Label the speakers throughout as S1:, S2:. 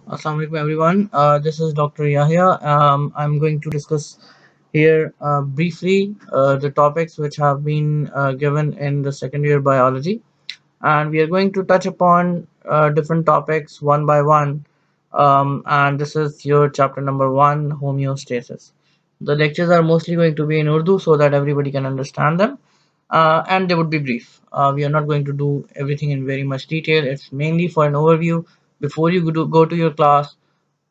S1: Assalamu alaikum everyone. This is Dr. Yahya. I'm going to discuss here briefly the topics which have been given in the second year biology, and we are going to touch upon different topics one by one. And this is your chapter number one, homeostasis. The lectures are mostly going to be in Urdu so that everybody can understand them, and they would be brief. We are not going to do everything in very much detail. It's mainly for an overview before you go to your class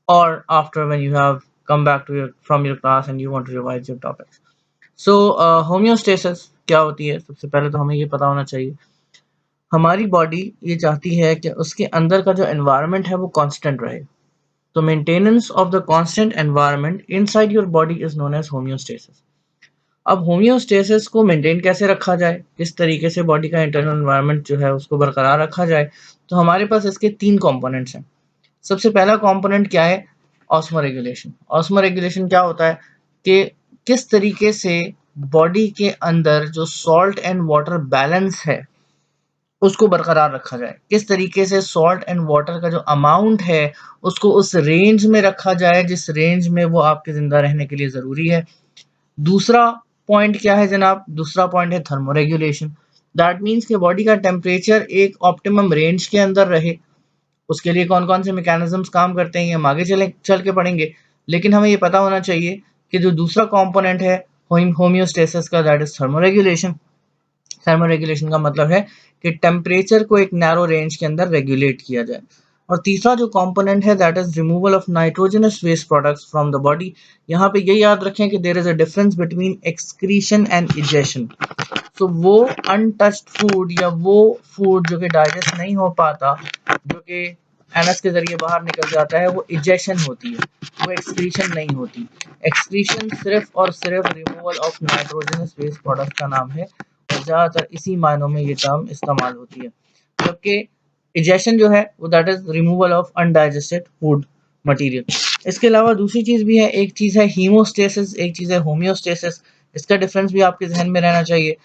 S1: or after when you have come back to your from your class and you want to revise your topics. So homeostasis क्या होती है? सबसे पहले तो हमें ये पता होना चाहिए हमारी बॉडी ये चाहती है कि उसके अंदर का जो एनवायरनमेंट है वो कांस्टेंट रहे. तो maintenance of the constant environment inside your body is known as homeostasis. अब होम्योस्टेसिस को मेंटेन कैसे रखा जाए, किस तरीके से बॉडी का इंटरनल एनवायरनमेंट जो है उसको बरकरार रखा जाए, तो हमारे पास इसके तीन कंपोनेंट्स हैं. सबसे पहला कंपोनेंट क्या है? Osmo regulation. ऑस्मो रेगुलेशन क्या होता है कि किस तरीके से बॉडी के अंदर जो सॉल्ट एंड वाटर बैलेंस है उसको बरकरार रखा जाए, किस तरीके से सॉल्ट एंड वाटर का जो अमाउंट है उसको उस रेंज में रखा जाए जिस रेंज में वो आपके जिंदा रहने के लिए ज़रूरी है. दूसरा पॉइंट क्या है जनाब? दूसरा पॉइंट है थर्मोरेगुलेशन. दैट मीन्स कि बॉडी का टेम्परेचर एक ऑप्टिमम रेंज के अंदर रहे. उसके लिए कौन कौन से मैकेनिज्म्स काम करते हैं ये हम आगे चल के पढ़ेंगे, लेकिन हमें ये पता होना चाहिए कि जो दूसरा कंपोनेंट है होम्योस्टेसिस का, दैट इज थर्मोरेगुलेशन. थर्मोरेगुलेशन का मतलब है कि टेम्परेचर को एक नैरो रेंज के अंदर रेगुलेट किया जाए. और तीसरा जो कंपोनेंट है that is removal of nitrogenous waste products from the body. यहाँ पे ये याद रखें कि there is a difference between excretion and egestion. तो वो अनटच्ड फूड या वो फूड जो कि डाइजेस्ट नहीं हो पाता, जो कि एनस के जरिए बाहर निकल जाता है, वो इजेशन होती है, वो एक्सक्रीशन नहीं होती. एक्सक्रीशन सिर्फ और सिर्फ removal of nitrogenous waste product का नाम है और ज़्यादातर इसी मायनों में ये टर्म इस्तेमाल होती है. जबकि इजेशन जो है वो that is removal of undigested food material. इसके अलावा दूसरी चीज़ भी है, एक चीज़ है हीमोस्टेसिस, एक चीज़ है होम्योस्टेसिस. इसका डिफरेंस भी आपके जहन में रहना चाहिए.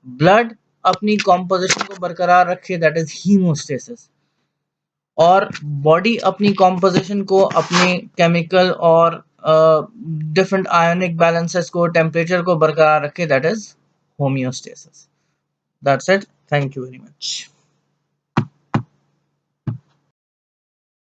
S1: ब्लड अपनी कॉम्पोजिशन को बरकरार रखे, दैट इज हीमोस्टेसिस, और बॉडी अपनी कॉम्पोजिशन को, अपने केमिकल और डिफरेंट आयोनिक बैलेंसेस को, टेम्परेचर को बरकरार रखे, that is homeostasis. That's it. Thank you very much.